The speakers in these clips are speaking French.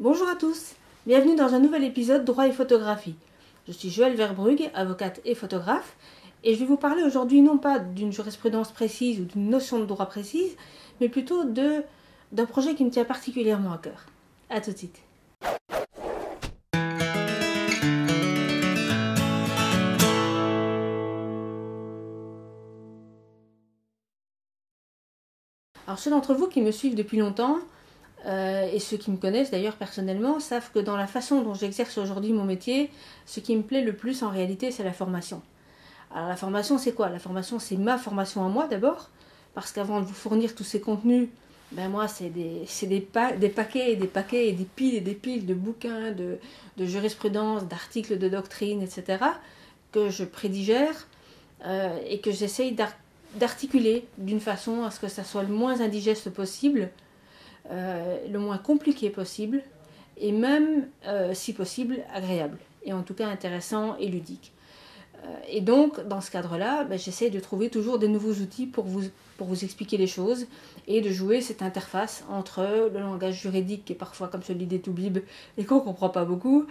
Bonjour à tous, bienvenue dans un nouvel épisode Droit et photographie. Je suis Joëlle Verbrugge, avocate et photographe, et je vais vous parler aujourd'hui non pas d'une jurisprudence précise ou d'une notion de droit précise, mais plutôt d'un projet qui me tient particulièrement à cœur. A tout de suite. Alors ceux d'entre vous qui me suivent depuis longtemps, et ceux qui me connaissent d'ailleurs personnellement, savent que dans la façon dont j'exerce aujourd'hui mon métier, ce qui me plaît le plus en réalité, c'est la formation. Alors la formation, c'est quoi? La formation, c'est ma formation à moi d'abord, parce qu'avant de vous fournir tous ces contenus, moi, c'est des paquets et des paquets et des piles de bouquins, de jurisprudence, d'articles de doctrine, etc., que je prédigère et que j'essaye d'articuler d'une façon à ce que ça soit le moins indigeste possible, le moins compliqué possible, et même, si possible, agréable, et en tout cas intéressant et ludique. Et donc, dans ce cadre-là, j'essaie de trouver toujours des nouveaux outils pour vous expliquer les choses et de jouer cette interface entre le langage juridique, qui est parfois comme celui des toubibs et qu'on ne comprend pas beaucoup,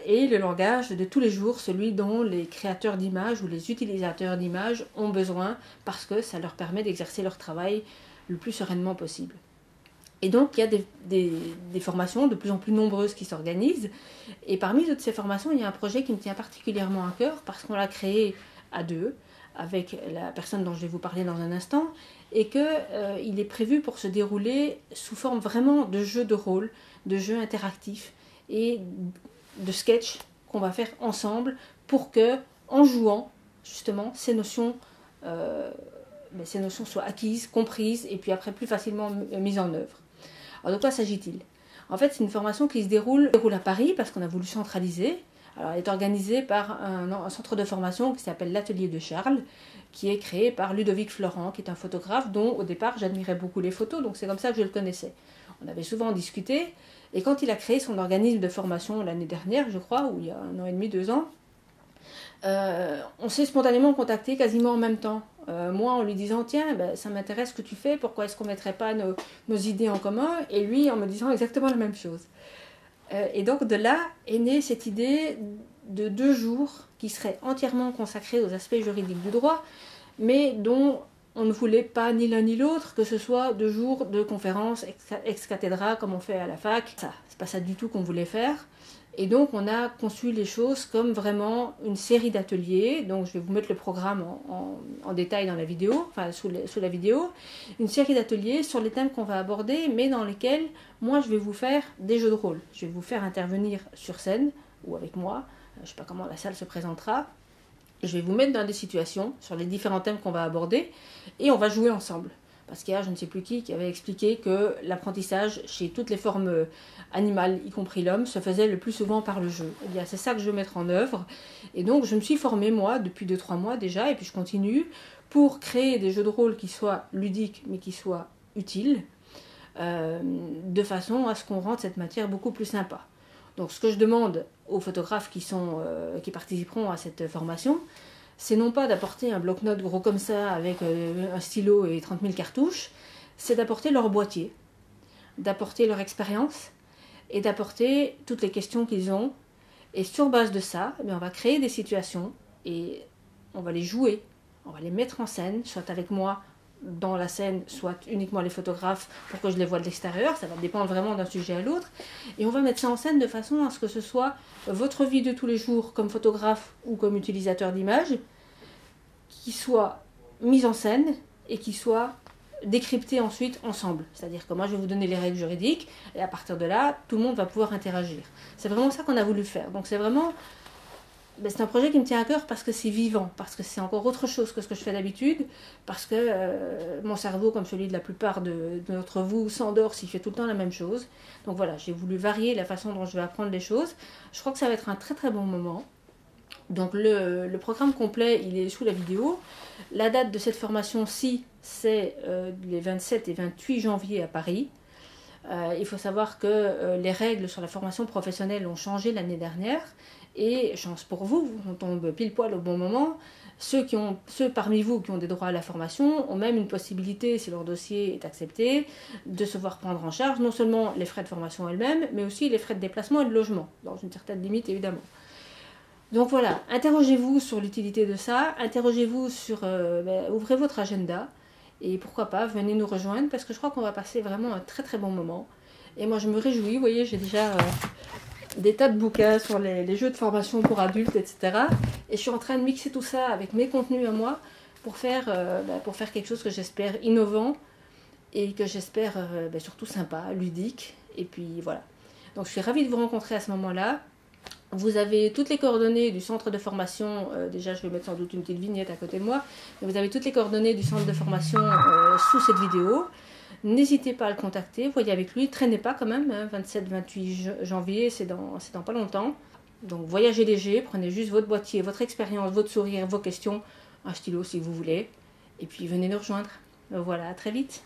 et le langage de tous les jours, celui dont les créateurs d'images ou les utilisateurs d'images ont besoin parce que ça leur permet d'exercer leur travail le plus sereinement possible. Et donc, il y a des formations de plus en plus nombreuses qui s'organisent. Et parmi toutes ces formations, il y a un projet qui me tient particulièrement à cœur parce qu'on l'a créé à deux, avec la personne dont je vais vous parler dans un instant, et qu'il est prévu pour se dérouler sous forme vraiment de jeu de rôle, de jeu interactif et de sketch qu'on va faire ensemble pour que, en jouant, justement, ces notions soient acquises, comprises et puis après plus facilement mises en œuvre. Alors de quoi s'agit-il? En fait, c'est une formation qui se déroule à Paris parce qu'on a voulu centraliser. Alors, elle est organisée par un centre de formation qui s'appelle l'Atelier de Charles, qui est créé par Ludovic Florent, qui est un photographe dont au départ j'admirais beaucoup les photos, donc c'est comme ça que je le connaissais. On avait souvent discuté, et quand il a créé son organisme de formation l'année dernière, je crois, ou il y a 1 an et demi, 2 ans, on s'est spontanément contacté quasiment en même temps. Moi en lui disant tiens, ça m'intéresse ce que tu fais, pourquoi est-ce qu'on ne mettrait pas nos idées en commun, et lui en me disant exactement la même chose. Et donc de là est née cette idée de 2 jours qui seraient entièrement consacrés aux aspects juridiques du droit, mais dont on ne voulait pas ni l'un ni l'autre que ce soit 2 jours de conférences ex cathedra comme on fait à la fac. Ça, c'est pas ça du tout qu'on voulait faire. Et donc on a conçu les choses comme vraiment une série d'ateliers, donc je vais vous mettre le programme en détail dans la vidéo, enfin sous la vidéo, une série d'ateliers sur les thèmes qu'on va aborder, mais dans lesquels moi je vais vous faire des jeux de rôle. Je vais vous faire intervenir sur scène, ou avec moi, je ne sais pas comment la salle se présentera, je vais vous mettre dans des situations sur les différents thèmes qu'on va aborder, et on va jouer ensemble. Parce qu'il y a je ne sais plus qui avait expliqué que l'apprentissage chez toutes les formes animales, y compris l'homme, se faisait le plus souvent par le jeu. Eh bien, c'est ça que je veux mettre en œuvre. Et donc, je me suis formée, moi, depuis 2-3 mois déjà, et puis je continue, pour créer des jeux de rôle qui soient ludiques, mais qui soient utiles, de façon à ce qu'on rende cette matière beaucoup plus sympa. Donc, ce que je demande aux photographes qui participeront à cette formation, c'est non pas d'apporter un bloc-notes gros comme ça avec un stylo et 30 000 cartouches, c'est d'apporter leur boîtier, d'apporter leur expérience et d'apporter toutes les questions qu'ils ont. Et sur base de ça, on va créer des situations et on va les jouer, on va les mettre en scène, soit avec moi dans la scène, soit uniquement les photographes pour que je les voie de l'extérieur, ça va dépendre vraiment d'un sujet à l'autre, et on va mettre ça en scène de façon à ce que ce soit votre vie de tous les jours comme photographe ou comme utilisateur d'images, qui soit mise en scène et qui soit décryptée ensuite ensemble. C'est-à-dire que moi je vais vous donner les règles juridiques, et à partir de là, tout le monde va pouvoir interagir. C'est vraiment ça qu'on a voulu faire. Donc c'est vraiment... c'est un projet qui me tient à cœur parce que c'est vivant, parce que c'est encore autre chose que ce que je fais d'habitude, parce que mon cerveau, comme celui de la plupart d'entre vous, s'endort s'il fait tout le temps la même chose. Donc voilà, j'ai voulu varier la façon dont je vais apprendre les choses. Je crois que ça va être un très très bon moment. Donc le programme complet, il est sous la vidéo. La date de cette formation-ci, c'est les 27 et 28 janvier à Paris. Il faut savoir que les règles sur la formation professionnelle ont changé l'année dernière. Et chance pour vous, on tombe pile poil au bon moment. Ceux parmi vous qui ont des droits à la formation ont même une possibilité, si leur dossier est accepté, de se voir prendre en charge non seulement les frais de formation elles-mêmes, mais aussi les frais de déplacement et de logement, dans une certaine limite évidemment. Donc voilà, interrogez-vous sur l'utilité de ça, interrogez-vous sur, ouvrez votre agenda, et pourquoi pas, venez nous rejoindre, parce que je crois qu'on va passer vraiment un très très bon moment. Et moi je me réjouis, vous voyez, j'ai déjà des tas de bouquins sur les jeux de formation pour adultes, etc. Et je suis en train de mixer tout ça avec mes contenus à moi pour faire quelque chose que j'espère innovant et que j'espère surtout sympa, ludique. Et puis voilà. Donc je suis ravie de vous rencontrer à ce moment-là. Vous avez toutes les coordonnées du centre de formation. Déjà, je vais mettre sans doute une petite vignette à côté de moi. Mais vous avez toutes les coordonnées du centre de formation sous cette vidéo. N'hésitez pas à le contacter, voyez avec lui, traînez pas quand même, hein, 27-28 janvier, c'est dans pas longtemps. Donc voyagez léger, prenez juste votre boîtier, votre expérience, votre sourire, vos questions, un stylo si vous voulez, et puis venez nous rejoindre. Voilà, à très vite.